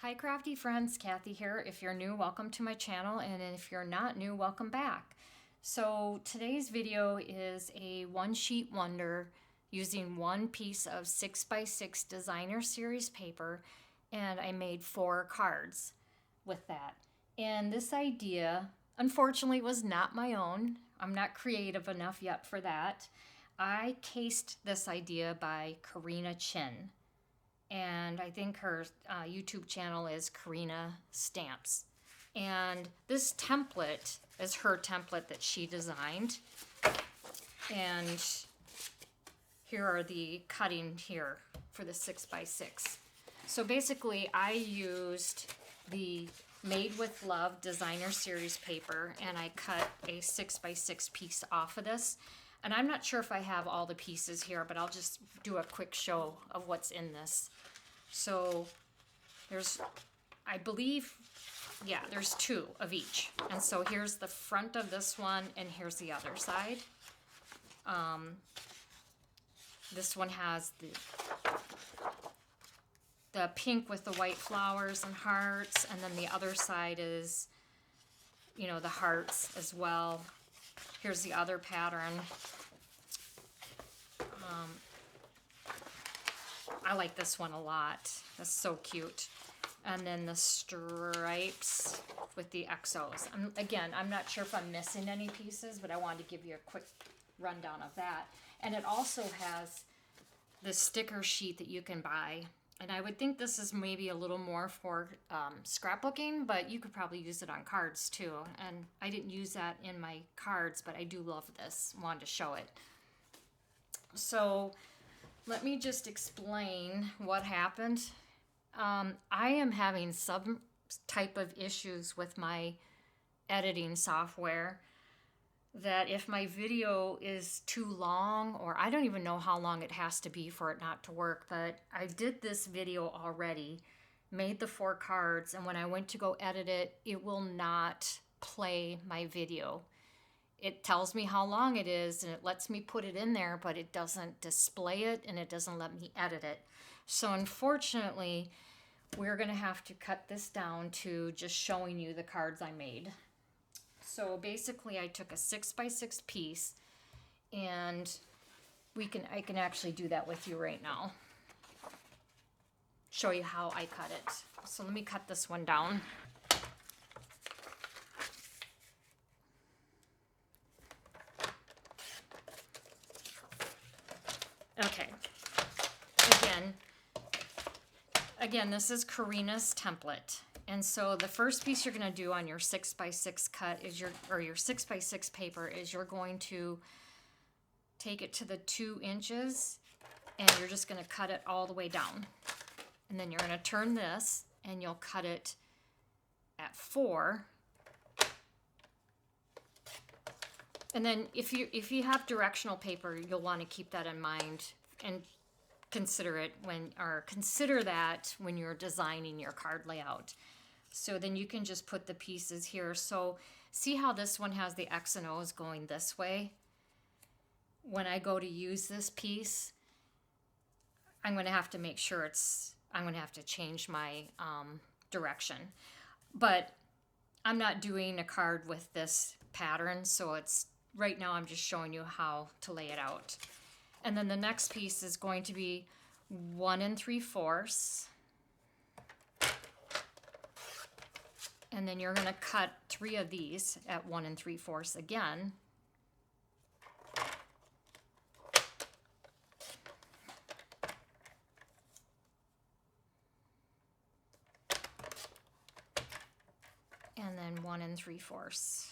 Hi crafty friends, Kathy here. If you're new, welcome to my channel, and if you're not new, welcome back. So today's video is a one sheet wonder using one piece of 6x6 designer series paper, and I made 4 cards with that. And this idea, unfortunately, was not my own. I'm not creative enough yet for that. I cased this idea by Karina Chin. And I think her YouTube channel is Karina Stamps. And this template is her template that she designed. And here are the cutting here for the 6x6. So basically I used the Made with Love designer series paper, and I cut a 6x6 piece off of this. And I'm not sure if I have all the pieces here, but I'll just do a quick show of what's in this. So there's, I believe, yeah, there's 2 of each. And so here's the front of this one, and here's the other side. This one has the pink with the white flowers and hearts, and then the other side is, you know, the hearts as well. Here's the other pattern. I like this one a lot. That's so cute. And then the stripes with the XOs. Again, I'm not sure if I'm missing any pieces, but I wanted to give you a quick rundown of that. And it also has the sticker sheet that you can buy. And I would think this is maybe a little more for scrapbooking, but you could probably use it on cards too. And I didn't use that in my cards, but I do love this. Wanted to show it. So let me just explain what happened. I am having some type of issues with my editing software, that if my video is too long, or I don't even know how long it has to be for it not to work, but I did this video already, made the 4 cards, and when I went to go edit it, it will not play my video. It tells me how long it is, and it lets me put it in there, but it doesn't display it, and it doesn't let me edit it. So unfortunately, we're going to have to cut this down to just showing you the cards I made. So basically, I took a 6x6 piece, and I can actually do that with you right now. Show you how I cut it. So let me cut this one down. Okay, again, this is Karina's template. And so the first piece you're gonna do on your 6x6 cut is your 6x6 paper is you're going to take it to the 2 inches, and you're just gonna cut it all the way down. And then you're gonna turn this, and you'll cut it at 4. And then if you have directional paper, you'll want to keep that in mind and consider that when you're designing your card layout. So then you can just put the pieces here. So see how this one has the X and O's going this way? When I go to use this piece, I'm going to have to make sure I'm going to have to change my direction. But I'm not doing a card with this pattern, so right now I'm just showing you how to lay it out. And then the next piece is going to be 1 3/4. And then you're going to cut 3 of these at 1 3/4 again. And then 1 3/4.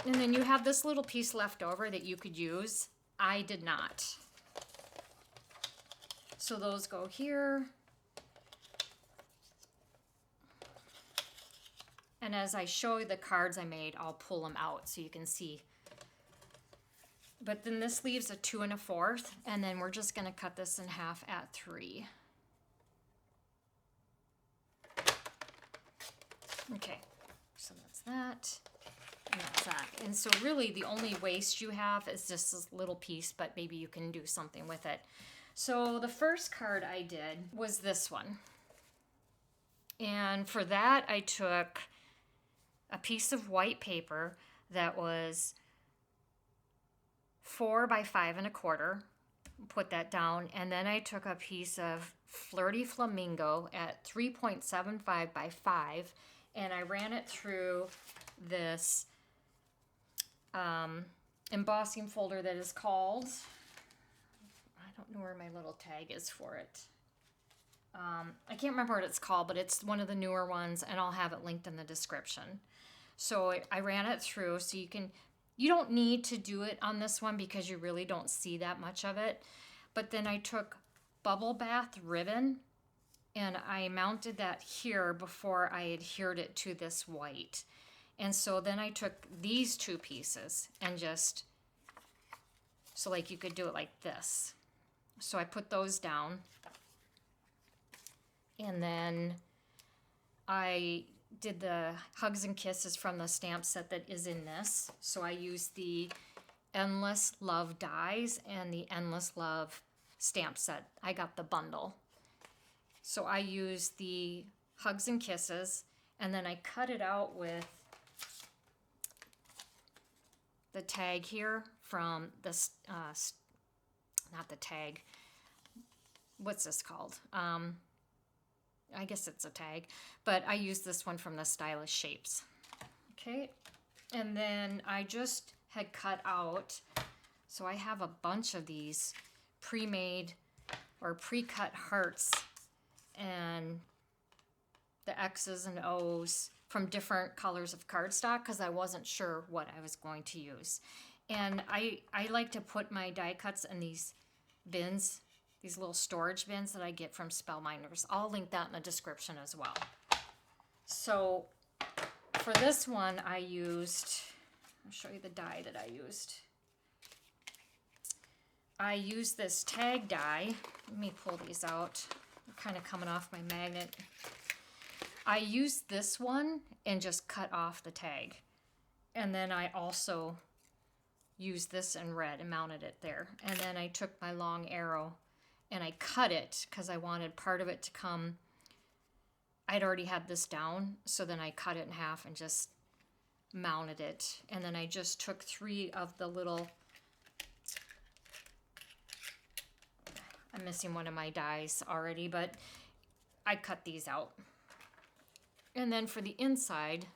And then you have this little piece left over that you could use. I did not. So those go here. And as I show you the cards I made, I'll pull them out so you can see. But then this leaves a 2 1/4, and then we're just gonna cut this in half at 3. Okay, so that's that. And that's that. And so really the only waste you have is just this little piece, but maybe you can do something with it. So the first card I did was this one. And for that, I took a piece of white paper that was 4 by 5 1/4. Put that down. And then I took a piece of Flirty Flamingo at 3.75 by 5. And I ran it through this embossing folder that is called, I don't know where my little tag is for it. I can't remember what it's called, but it's one of the newer ones, and I'll have it linked in the description. So I ran it through, so you don't need to do it on this one because you really don't see that much of it. But then I took bubble bath ribbon and I mounted that here before I adhered it to this white. And so then I took these two pieces and just, so like you could do it like this. So I put those down. And then I did the Hugs and Kisses from the stamp set that is in this. So I used the Endless Love dies and the Endless Love stamp set. I got the bundle. So I used the Hugs and Kisses, and then I cut it out with the tag here from this, not the tag, what's this called? I guess it's a tag, but I used this one from the Stylish Shapes. Okay, and then I just had cut out, so I have a bunch of these pre-made or pre-cut hearts and the X's and O's from different colors of cardstock because I wasn't sure what I was going to use. And I like to put my die cuts in these bins, these little storage bins that I get from Spellbinders. I'll link that in the description as well. So for this one I used, I'll show you the die that I used. I used this tag die. Let me pull these out. They're kind of coming off my magnet. I used this one and just cut off the tag. And then I also used this in red and mounted it there. And then I took my long arrow and I cut it because I wanted part of it to come. I'd already had this down, so then I cut it in half and just mounted it. And then I just took 3 of the little, I'm missing one of my dies already, but I cut these out. And then for the inside,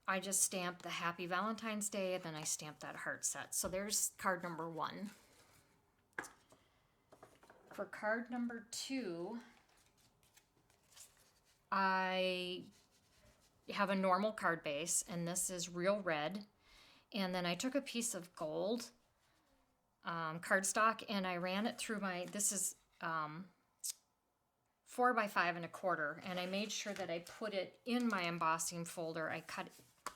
I just stamped the Happy Valentine's Day, and then I stamped that heart set. So there's card number 1. For card number 2, I have a normal card base, and this is real red. And then I took a piece of gold cardstock, and I ran it through my, this is 4 by 5 1/4, and I made sure that I put it in my embossing folder. I cut it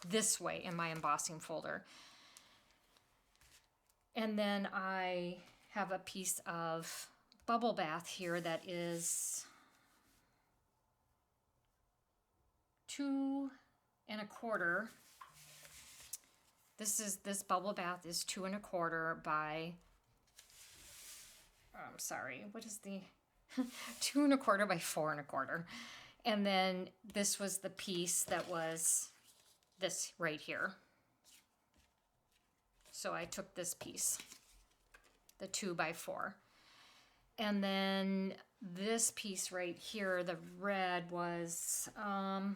this way in my embossing folder. And then I have a piece of bubble bath here that is 2 1/4. This bubble bath is 2 1/4 by, I'm sorry, what is the 2 1/4 by 4 1/4. And then this was the piece that was this right here. So I took this piece, the 2 by 4. And then this piece right here, the red, was, I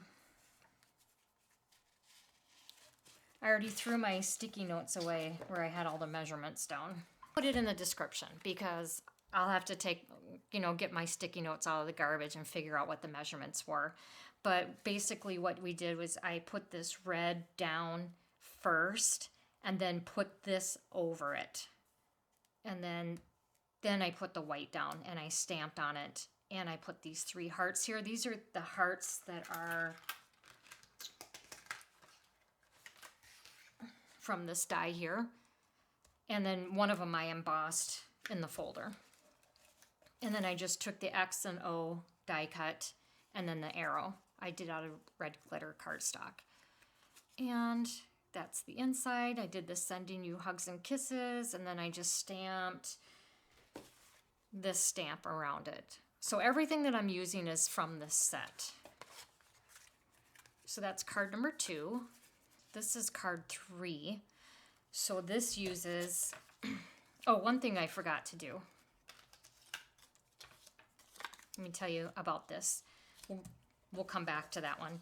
already threw my sticky notes away where I had all the measurements down. Put it in the description because I'll have to take, get my sticky notes out of the garbage and figure out what the measurements were. But basically what we did was I put this red down first and then put this over it. And then I put the white down and I stamped on it. And I put these 3 hearts here. These are the hearts that are from this die here. And then one of them I embossed in the folder. And then I just took the X and O die cut and then the arrow I did out of red glitter cardstock. And that's the inside. I did the sending you hugs and kisses, and then I just stamped this stamp around it. So everything that I'm using is from this set. So that's card number 2. This is card 3. So this uses, oh, one thing I forgot to do. Let me tell you about this. We'll come back to that one.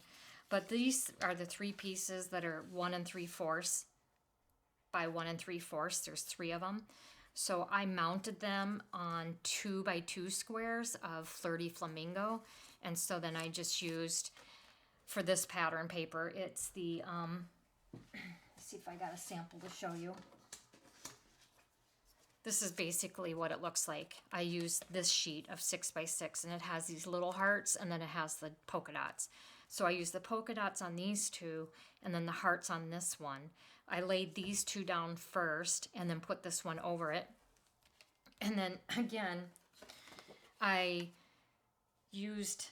But these are the 3 pieces that are 1 3/4 by 1 3/4. There's 3 of them. So I mounted them on 2 by 2 squares of Flirty Flamingo. And so then I just used, for this pattern paper, it's the, let's see if I got a sample to show you. This is basically what it looks like. I used this sheet of 6 by 6, and it has these little hearts, and then it has the polka dots. So I used the polka dots on these 2, and then the hearts on this one. I laid these 2 down first, and then put this one over it. And then again, I used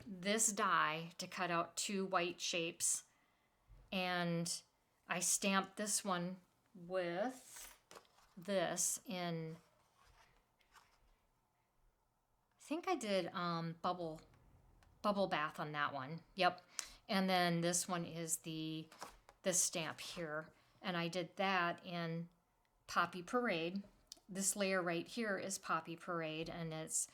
this die to cut out 2 white shapes, and I stamped this one with this in, I think I did bubble bath on that one. Yep. And then this one is this stamp here, and I did that in Poppy Parade. This layer right here is Poppy Parade, and it's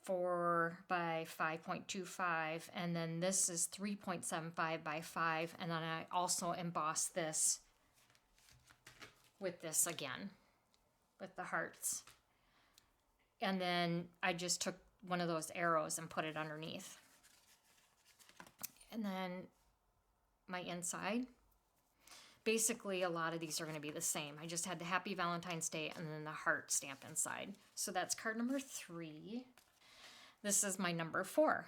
4 by 5.25, and then this is 3.75 by 5, and then I also embossed this with this again, with the hearts. And then I just took one of those arrows and put it underneath. And then my inside, basically a lot of these are going to be the same. I just had the Happy Valentine's Day and then the heart stamp inside. So that's card number 3. This is my number 4.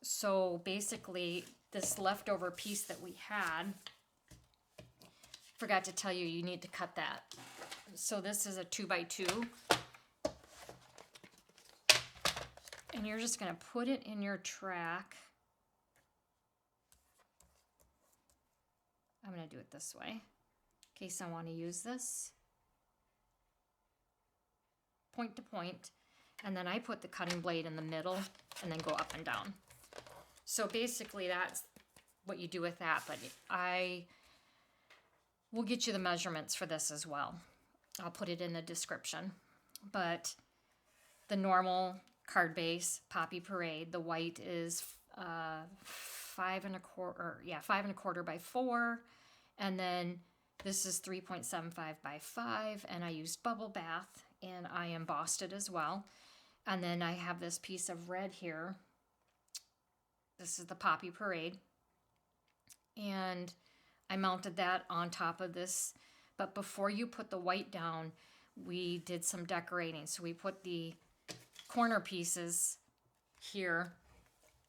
So basically this leftover piece that we had, forgot to tell you, you need to cut that. So this is a 2 by 2. And you're just going to put it in your track. I'm going to do it this way in case I want to use this. Point to point. And then I put the cutting blade in the middle and then go up and down. So basically that's what you do with that. But I will get you the measurements for this as well. I'll put it in the description. But the normal card base, Poppy Parade, the white is 5 1/4 by 4, and then this is 3.75 by 5, and I used bubble bath, and I embossed it as well. And then I have this piece of red here. This is the Poppy Parade, and I mounted that on top of this. But before you put the white down, we did some decorating. So we put the corner pieces here,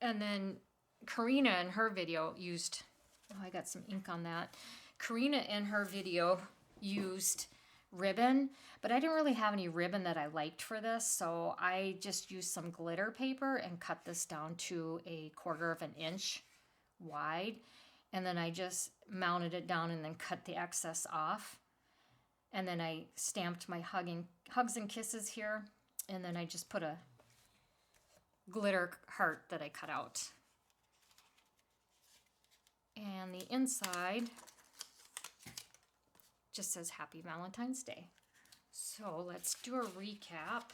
and then Karina in her video used, oh, I got some ink on that. Karina in her video used ribbon, but I didn't really have any ribbon that I liked for this, so I just used some glitter paper and cut this down to 1/4 of an inch wide, and then I just mounted it down and then cut the excess off. And then I stamped my hugs and kisses here, and then I just put a glitter heart that I cut out. And the inside just says Happy Valentine's Day. So let's do a recap.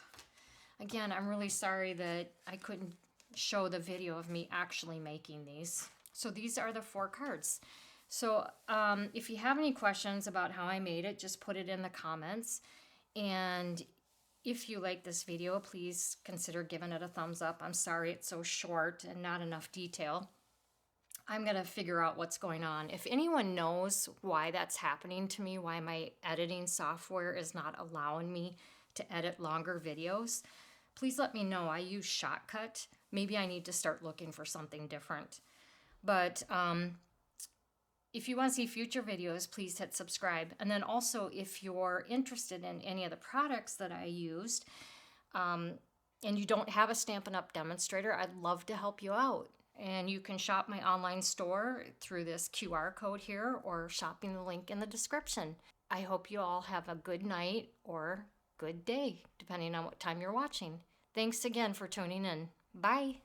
Again, I'm really sorry that I couldn't show the video of me actually making these. So these are the 4 cards. So if you have any questions about how I made it, just put it in the comments. And if you like this video, please consider giving it a thumbs up. I'm sorry it's so short and not enough detail. I'm going to figure out what's going on. If anyone knows why that's happening to me, why my editing software is not allowing me to edit longer videos, please let me know. I use Shotcut. Maybe I need to start looking for something different. But if you want to see future videos, please hit subscribe. And then also, if you're interested in any of the products that I used, and you don't have a Stampin' Up! Demonstrator, I'd love to help you out. And you can shop my online store through this QR code here or shopping the link in the description. I hope you all have a good night or good day, depending on what time you're watching. Thanks again for tuning in. Bye.